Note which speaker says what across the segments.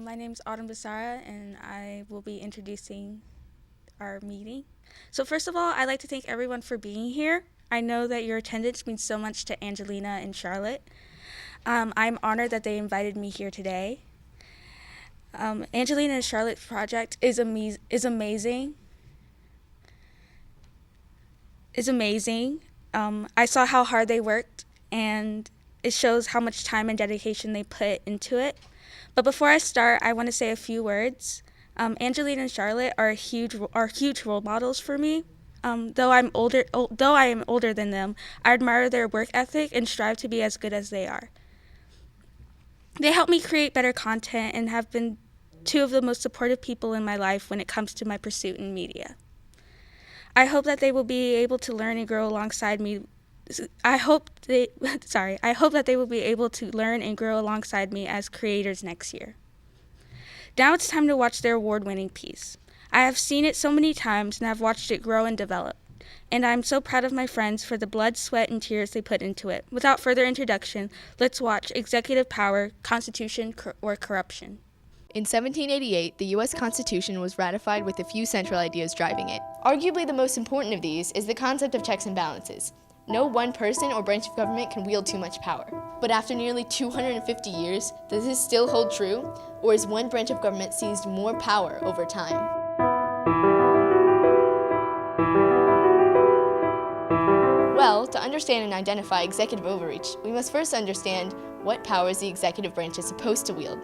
Speaker 1: My name is Autumn Basara, and I will be introducing our meeting. So first of all, I'd like to thank everyone for being here. I know that your attendance means so much to Angelina and Charlotte. I'm honored that they invited me here today. Angelina and Charlotte's project is amazing. I saw how hard they worked, and it shows how much time and dedication they put into it. But before I start, I want to say a few words. Angelina and Charlotte are huge role models for me. Though I am older than them, I admire their work ethic and strive to be as good as they are. They help me create better content and have been two of the most supportive people in my life when it comes to my pursuit in media. I hope that they will be able to learn and grow alongside me. I hope that they will be able to learn and grow alongside me as creators next year. Now it's time to watch their award-winning piece. I have seen it so many times and I've watched it grow and develop. And I'm so proud of my friends for the blood, sweat, and tears they put into it. Without further introduction, let's watch Executive Power, Constitution, or Corruption.
Speaker 2: In 1788, the U.S. Constitution was ratified with a few central ideas driving it. Arguably the most important of these is the concept of checks and balances. No one person or branch of government can wield too much power. But after nearly 250 years, does this still hold true? Or is one branch of government seized more power over time? Well, to understand and identify executive overreach, we must first understand what powers the executive branch is supposed to wield.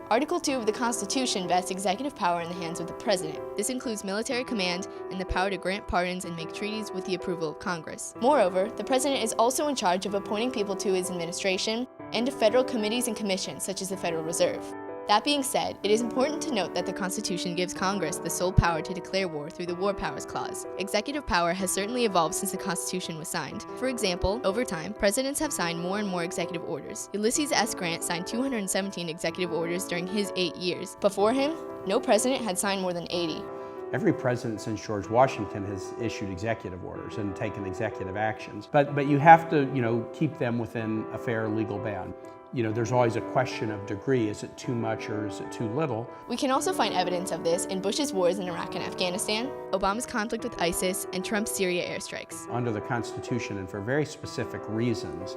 Speaker 2: Article 2 of the Constitution vests executive power in the hands of the President. This includes military command and the power to grant pardons and make treaties with the approval of Congress. Moreover, the President is also in charge of appointing people to his administration and to federal committees and commissions such as the Federal Reserve. That being said, it is important to note that the Constitution gives Congress the sole power to declare war through the War Powers Clause. Executive power has certainly evolved since the Constitution was signed. For example, over time, presidents have signed more and more executive orders. Ulysses S. Grant signed 217 executive orders during his 8 years. Before him, no president had signed more than 80.
Speaker 3: Every president since George Washington has issued executive orders and taken executive actions. But you have to, keep them within a fair legal band. There's always a question of degree. Is it too much or is it too little?
Speaker 2: We can also find evidence of this in Bush's wars in Iraq and Afghanistan, Obama's conflict with ISIS, and Trump's Syria airstrikes.
Speaker 3: Under the Constitution, and for very specific reasons,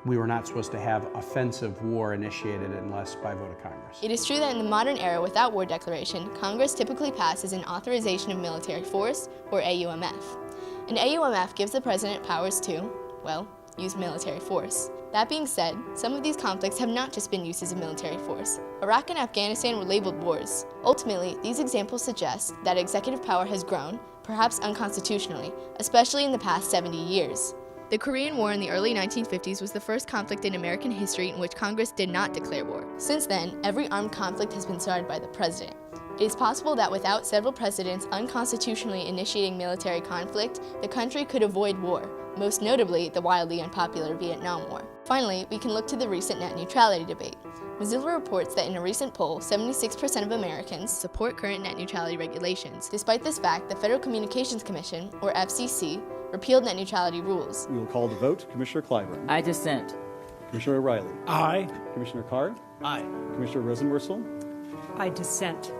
Speaker 3: we were not supposed to have offensive war initiated unless by vote of Congress.
Speaker 2: It is true that in the modern era without war declaration, Congress typically passes an authorization of military force, or AUMF. An AUMF gives the president powers to, use military force. That being said, some of these conflicts have not just been uses of military force. Iraq and Afghanistan were labeled wars. Ultimately, these examples suggest that executive power has grown, perhaps unconstitutionally, especially in the past 70 years. The Korean War in the early 1950s was the first conflict in American history in which Congress did not declare war. Since then, every armed conflict has been started by the president. It is possible that without several presidents unconstitutionally initiating military conflict, the country could avoid war, most notably the wildly unpopular Vietnam War. Finally, we can look to the recent net neutrality debate. Mozilla reports that in a recent poll, 76% of Americans support current net neutrality regulations. Despite this fact, the Federal Communications Commission, or FCC, repealed net neutrality rules.
Speaker 4: We will call the vote. Commissioner Clyburn.
Speaker 5: I dissent.
Speaker 4: Commissioner O'Reilly.
Speaker 6: Aye.
Speaker 4: Commissioner Carr.
Speaker 6: Aye.
Speaker 4: Commissioner Rosenworcel.
Speaker 7: I dissent.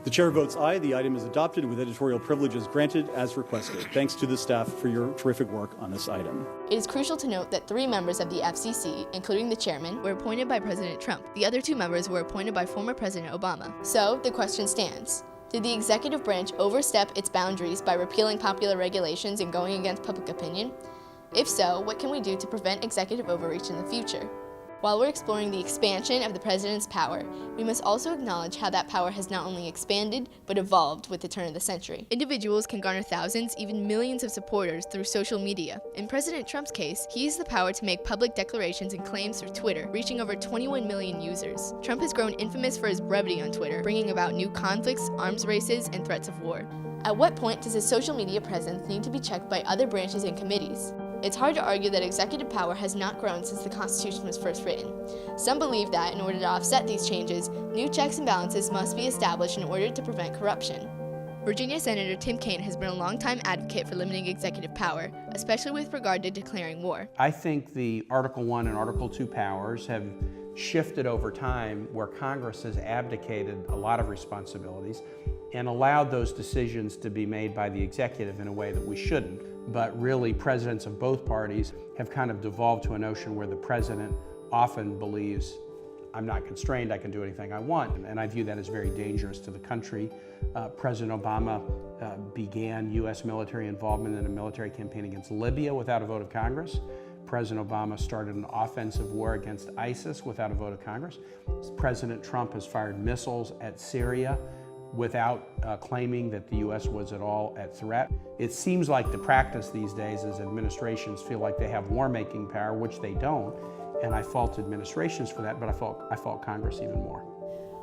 Speaker 4: The chair votes aye. The item is adopted with editorial privileges granted as requested. Thanks to the staff for your terrific work on this item.
Speaker 2: It is crucial to note that 3 members of the FCC, including the chairman, were appointed by President Trump. The other 2 members were appointed by former President Obama. So, the question stands. Did the executive branch overstep its boundaries by repealing popular regulations and going against public opinion? If so, what can we do to prevent executive overreach in the future? While we're exploring the expansion of the president's power, we must also acknowledge how that power has not only expanded, but evolved with the turn of the century. Individuals can garner thousands, even millions of supporters through social media. In President Trump's case, he used the power to make public declarations and claims through Twitter, reaching over 21 million users. Trump has grown infamous for his brevity on Twitter, bringing about new conflicts, arms races, and threats of war. At what point does his social media presence need to be checked by other branches and committees? It's hard to argue that executive power has not grown since the Constitution was first written. Some believe that, in order to offset these changes, new checks and balances must be established in order to prevent corruption. Virginia Senator Tim Kaine has been a longtime advocate for limiting executive power, especially with regard to declaring war.
Speaker 3: I think the Article 1 and Article 2 powers have shifted over time where Congress has abdicated a lot of responsibilities and allowed those decisions to be made by the executive in a way that we shouldn't. But really, presidents of both parties have kind of devolved to a notion where the president often believes, I'm not constrained, I can do anything I want. And I view that as very dangerous to the country. President Obama began U.S. military involvement in a military campaign against Libya without a vote of Congress. President Obama started an offensive war against ISIS without a vote of Congress. President Trump has fired missiles at Syria without claiming that the U.S. was at all at threat. It seems like the practice these days is administrations feel like they have war-making power, which they don't. And I fault administrations for that, but I fault Congress even more.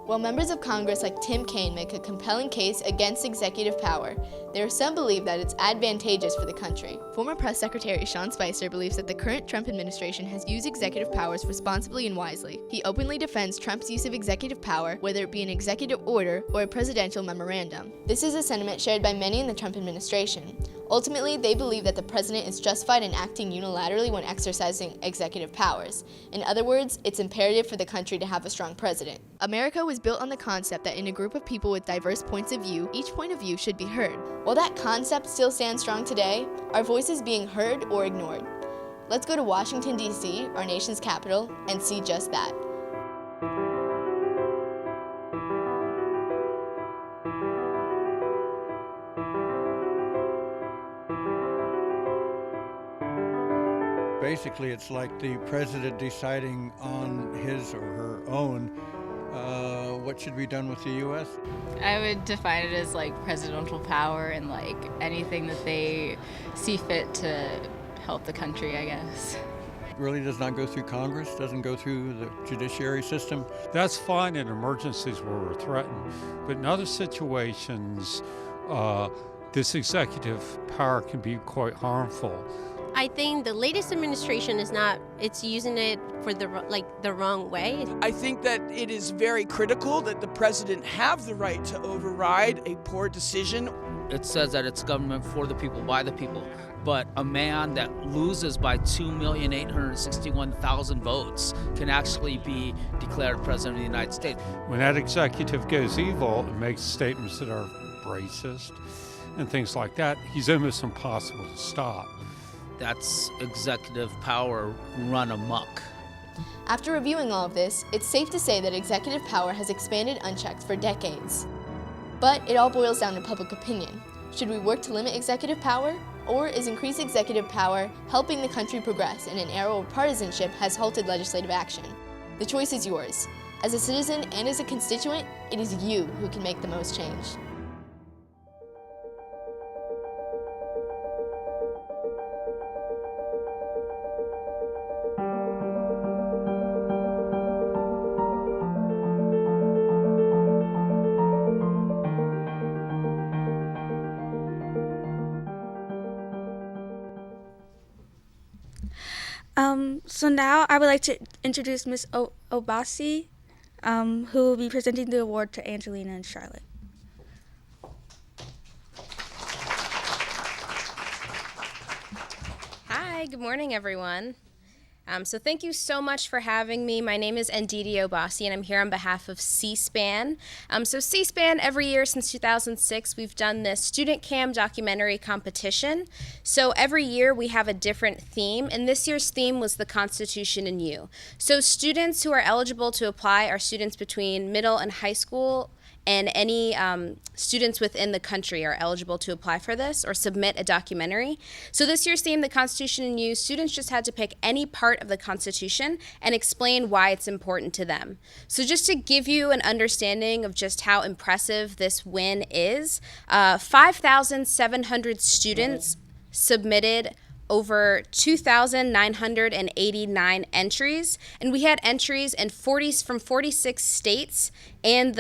Speaker 2: While members of Congress like Tim Kaine make a compelling case against executive power, there are some believe that it's advantageous for the country. Former Press Secretary Sean Spicer believes that the current Trump administration has used executive powers responsibly and wisely. He openly defends Trump's use of executive power, whether it be an executive order or a presidential memorandum. This is a sentiment shared by many in the Trump administration. Ultimately, they believe that the president is justified in acting unilaterally when exercising executive powers. In other words, it's imperative for the country to have a strong president. America was built on the concept that in a group of people with diverse points of view, each point of view should be heard. While that concept still stands strong today, are voices being heard or ignored? Let's go to Washington, D.C., our nation's capital, and see just that.
Speaker 5: Basically, it's like the president deciding on his or her own what should be done with the U.S.
Speaker 6: I would define it as like presidential power and like anything that they see fit to help the country, I guess.
Speaker 5: It really does not go through Congress, doesn't go through the judiciary system.
Speaker 7: That's fine in emergencies where we're threatened, but in other situations, this executive power can be quite harmful.
Speaker 8: I think the latest administration it's using it for the wrong way.
Speaker 9: I think that it is very critical that the president have the right to override a poor decision.
Speaker 10: It says that it's government for the people, by the people, but a man that loses by 2,861,000 votes can actually be declared president of the United States.
Speaker 7: When that executive goes evil and makes statements that are racist and things like that, he's almost impossible to stop.
Speaker 10: That's executive power run amok.
Speaker 2: After reviewing all of this, it's safe to say that executive power has expanded unchecked for decades. But it all boils down to public opinion. Should we work to limit executive power? Or is increased executive power helping the country progress in an era where partisanship has halted legislative action? The choice is yours. As a citizen and as a constituent, it is you who can make the most change.
Speaker 1: So now I would like to introduce Ms. Obasi, who will be presenting the award to Angelina and Charlotte.
Speaker 11: Hi, good morning, everyone. So thank you so much for having me. My name is Ndidi Obasi, and I'm here on behalf of C-SPAN. So C-SPAN, every year since 2006, we've done this Student Cam documentary competition. So every year we have a different theme, and this year's theme was the Constitution and You. So students who are eligible to apply are students between middle and high school, and any students within the country are eligible to apply for this or submit a documentary. So this year's theme, the Constitution and You, students just had to pick any part of the Constitution and explain why it's important to them. So just to give you an understanding of just how impressive this win is, 5,700 students submitted over 2,989 entries, and we had entries in from 46 states and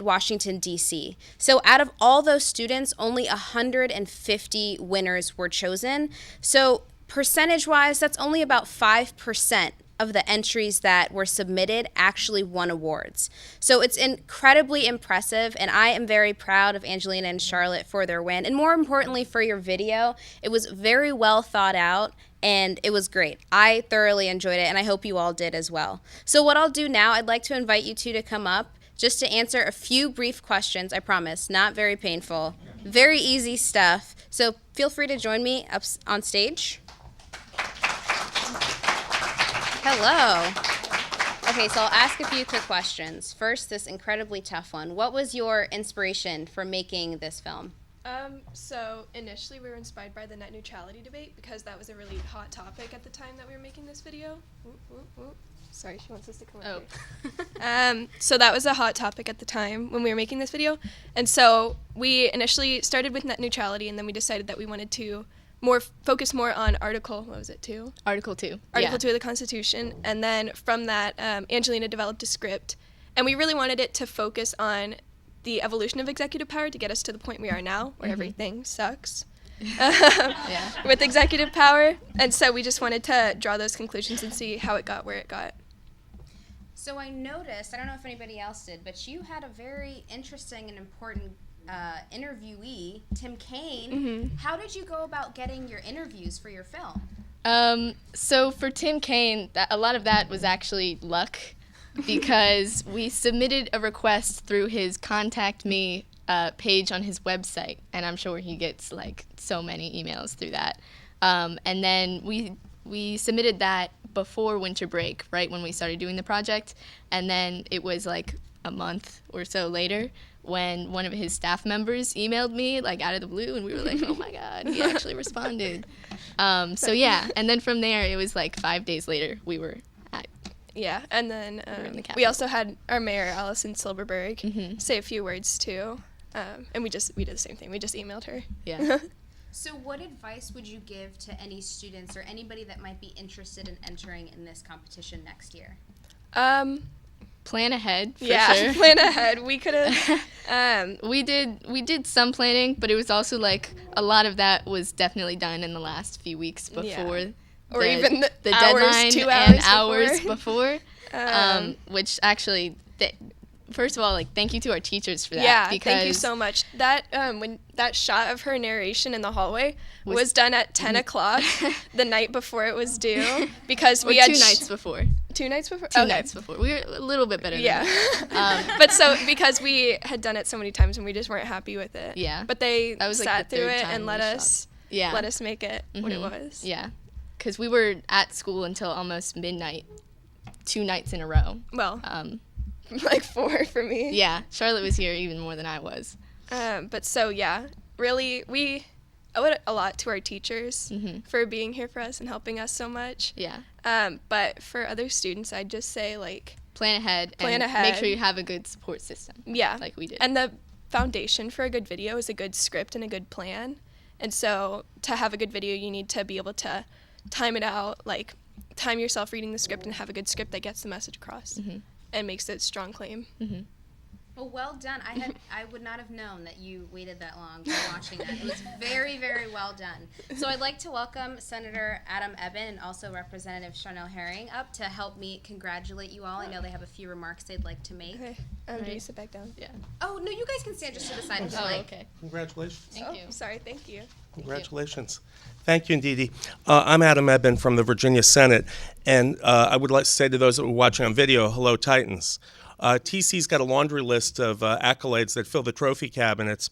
Speaker 11: Washington, D.C. So out of all those students, only 150 winners were chosen. So percentage-wise, that's only about 5% of the entries that were submitted actually won awards. So it's incredibly impressive, and I am very proud of Angelina and Charlotte for their win, and more importantly for your video. It was very well thought out, and it was great. I thoroughly enjoyed it, and I hope you all did as well. So what I'll do now, I'd like to invite you two to come up just to answer a few brief questions, I promise, not very painful, very easy stuff. So feel free to join me up on stage. Hello. Okay, so I'll ask a few quick questions. First, this incredibly tough one. What was your inspiration for making this film?
Speaker 12: So initially we were inspired by the net neutrality debate because that was a really hot topic at the time that we were making this video. Sorry, she wants us to come up here. So that was a hot topic at the time when we were making this video. And so we initially started with net neutrality, and then we decided that we wanted to focus more on Article 2?
Speaker 2: Article 2.
Speaker 12: Article 2 of the Constitution. And then from that, Angelina developed a script. And we really wanted it to focus on the evolution of executive power to get us to the point we are now, where everything sucks with executive power. And so we just wanted to draw those conclusions and see how it got where it got.
Speaker 11: So I noticed, I don't know if anybody else did, but you had a very interesting and important interviewee, Tim Kaine. How did you go about getting your interviews for your film?
Speaker 2: So for Tim Kaine, a lot of that was actually luck, because we submitted a request through his Contact Me page on his website, and I'm sure he gets like so many emails through that. And then we submitted that before winter break, right when we started doing the project, and then it was like a month or so later when one of his staff members emailed me like out of the blue, and we were like, oh my god, he actually responded. So yeah, and then from there it was like 5 days later we were at
Speaker 12: and then we also had our mayor, Allison Silberberg, say a few words too. And we did the same thing. We just emailed her.
Speaker 2: Yeah.
Speaker 11: So what advice would you give to any students or anybody that might be interested in entering in this competition next year?
Speaker 2: Plan ahead, for
Speaker 12: sure. Plan ahead. We could have.
Speaker 2: We did some planning, but it was also like a lot of that was definitely done in the last few weeks before.
Speaker 12: Or even the
Speaker 2: hours,
Speaker 12: deadline
Speaker 2: 2
Speaker 12: hours
Speaker 2: before. Which actually, first of all, like, thank you to our teachers for that.
Speaker 12: Yeah,
Speaker 2: because
Speaker 12: thank you so much. That when that shot of her narration in the hallway was done at 10 o'clock the night before it was due, because we had
Speaker 2: 2 nights before.
Speaker 12: 2 nights before?
Speaker 2: Two nights before. We were a little bit better than that.
Speaker 12: But so, because we had done it so many times and we just weren't happy with it.
Speaker 2: Yeah.
Speaker 12: But they
Speaker 2: that was
Speaker 12: sat
Speaker 2: like the
Speaker 12: through
Speaker 2: third
Speaker 12: it
Speaker 2: time
Speaker 12: and let us make it what it was.
Speaker 2: Yeah. Because we were at school until almost midnight, 2 nights in a row.
Speaker 12: Well, like 4 for me.
Speaker 2: Yeah, Charlotte was here even more than I was.
Speaker 12: But so, yeah, really, we owe it a lot to our teachers for being here for us and helping us so much.
Speaker 2: Yeah.
Speaker 12: But for other students, I'd just say, like,
Speaker 2: plan ahead. Make sure you have a good support system.
Speaker 12: Yeah.
Speaker 2: Like we did.
Speaker 12: And the foundation for a good video is a good script and a good plan. And so to have a good video, you need to be able to time it out, like time yourself reading the script and have a good script that gets the message across and makes a strong claim.
Speaker 11: Well done. I would not have known that you waited that long for watching that. It was very, very well done. So I'd like to welcome Senator Adam Ebbin and also Representative Chanel Herring up to help me congratulate you all. I know they have a few remarks they'd like to make.
Speaker 12: Okay. Do you sit back down?
Speaker 2: Yeah.
Speaker 11: Oh, no, you guys can stand just to the side if you like.
Speaker 2: Okay.
Speaker 13: Congratulations.
Speaker 2: Thank you.
Speaker 12: Sorry, thank you.
Speaker 13: Congratulations. Thank you, Ndidi. I'm Adam Ebbin from the Virginia Senate, and I would like to say to those that were watching on video, hello, Titans. TC's got a laundry list of accolades that fill the trophy cabinets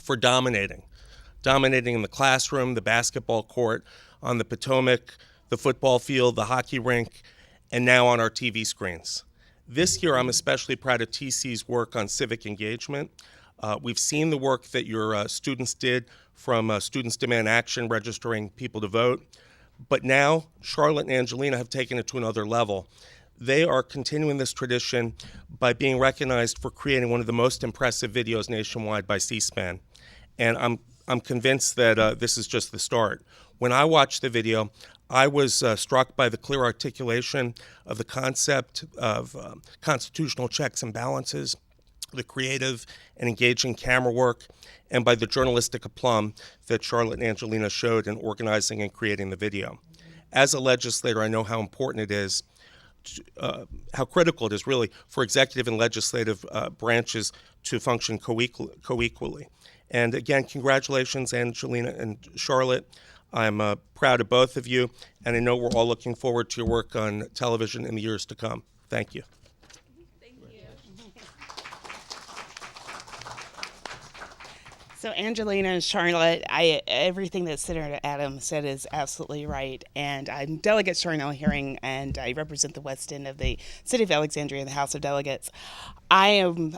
Speaker 13: for dominating in the classroom, the basketball court, on the Potomac, the football field, the hockey rink, and now on our TV screens. This year, I'm especially proud of TC's work on civic engagement. We've seen the work that your students did from Students Demand Action, registering people to vote. But now, Charlotte and Angelina have taken it to another level. They are continuing this tradition by being recognized for creating one of the most impressive videos nationwide by C-SPAN. And I'm convinced that this is just the start. When I watched the video, I was struck by the clear articulation of the concept of constitutional checks and balances, the creative and engaging camera work, and by the journalistic aplomb that Charlotte and Angelina showed in organizing and creating the video. As a legislator, I know how important it is how critical it is really for executive and legislative branches to function co-equally. And again, congratulations, Angelina and Charlotte. I'm proud of both of you, and I know we're all looking forward to your work on television in the years to come. Thank you.
Speaker 14: So Angelina and Charlotte, everything that Senator Adams said is absolutely right. And I'm Delegate Charnel Herring, and I represent the West End of the City of Alexandria in the House of Delegates. I am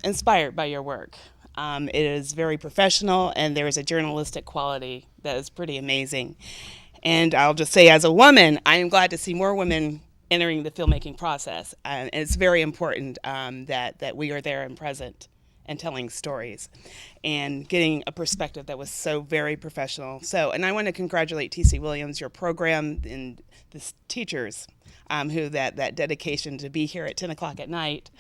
Speaker 14: inspired by your work. It is very professional, and there is a journalistic quality that is pretty amazing. And I'll just say, as a woman, I am glad to see more women entering the filmmaking process. And it's very important that we are there and present and telling stories and getting a perspective that was so very professional. And I want to congratulate T.C. Williams, your program, and the teachers who that dedication to be here at 10 o'clock at night.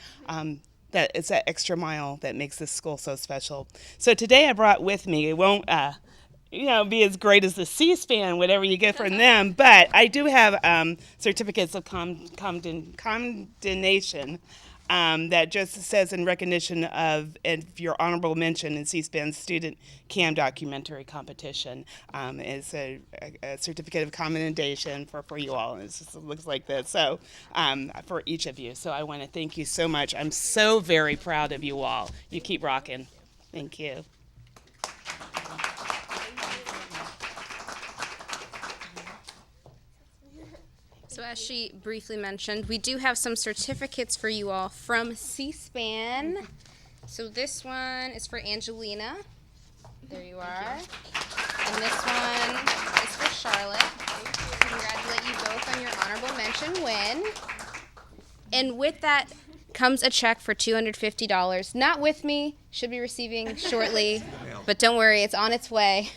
Speaker 14: That it's that extra mile that makes this school so special. So today I brought with me, it won't be as great as the C-SPAN, whatever you get from them, but I do have certificates of condemnation that just says in recognition of your honorable mention in C-SPAN's Student CAM documentary competition. It's a certificate of commendation for you all. It looks like this. So for each of you. So I want to thank you so much. I'm so very proud of you all. You keep rocking. Thank you.
Speaker 11: So as she briefly mentioned, we do have some certificates for you all from C-SPAN. So this one is for Angelina. There you are. And this one is for Charlotte. Congratulate you both on your honorable mention win. And with that comes a check for $250. Not with me, should be receiving shortly, but don't worry, it's on its way.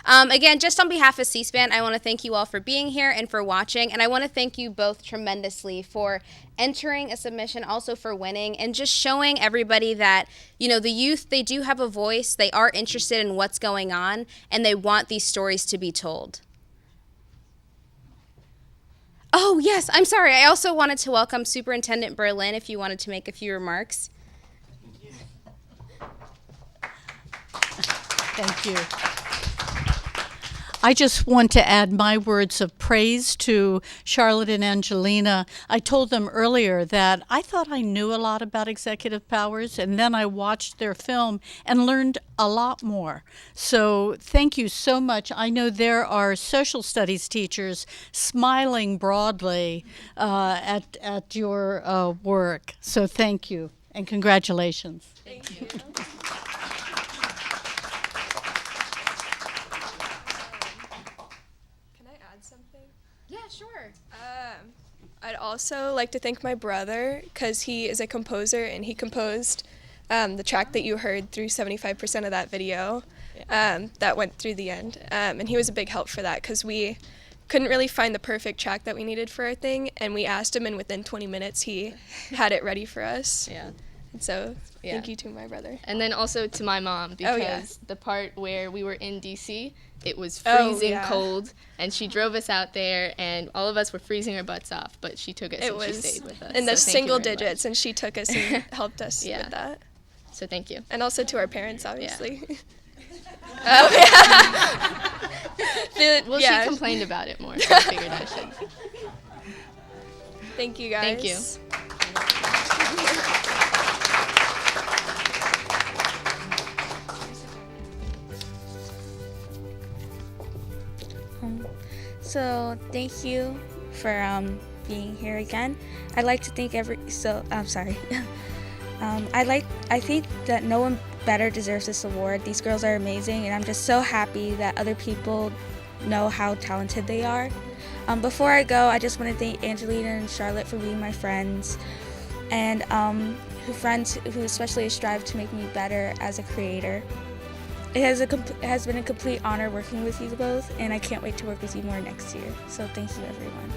Speaker 11: Again, just on behalf of C-SPAN, I want to thank you all for being here and for watching, and I want to thank you both tremendously for entering a submission, also for winning, and just showing everybody that, the youth, they do have a voice, they are interested in what's going on, and they want these stories to be told. Oh, yes, I'm sorry. I also wanted to welcome Superintendent Berlin if you wanted to make a few remarks.
Speaker 15: Thank you. I just want to add my words of praise to Charlotte and Angelina. I told them earlier that I thought I knew a lot about executive powers, and then I watched their film and learned a lot more. So thank you so much. I know there are social studies teachers smiling broadly at your work. So thank you, and congratulations.
Speaker 12: Thank you.
Speaker 11: Yeah, sure.
Speaker 12: I'd also like to thank my brother because he is a composer and he composed the track that you heard through 75% of that video that went through the end. And he was a big help for that because we couldn't really find the perfect track that we needed for our thing, and we asked him, and within 20 minutes he had it ready for us.
Speaker 2: Yeah.
Speaker 12: And so thank you to my brother.
Speaker 2: And then also to my mom, because the part where we were in D.C., it was freezing cold, and she drove us out there, and all of us were freezing our butts off, but she took us she stayed with us.
Speaker 12: In the single digits, and she took us and helped us with that.
Speaker 2: So thank you.
Speaker 12: And also to our parents, obviously.
Speaker 2: Yeah. Well, she complained about it more, so I figured I should.
Speaker 12: Thank you, guys.
Speaker 2: Thank you.
Speaker 1: So thank you for being here again. I'd like to thank I'm sorry. I think that no one better deserves this award. These girls are amazing, and I'm just so happy that other people know how talented they are. Before I go, I just want to thank Angelina and Charlotte for being my friends, and who especially strive to make me better as a creator. It has been a complete honor working with you both, and I can't wait to work with you more next year. So thank you, everyone.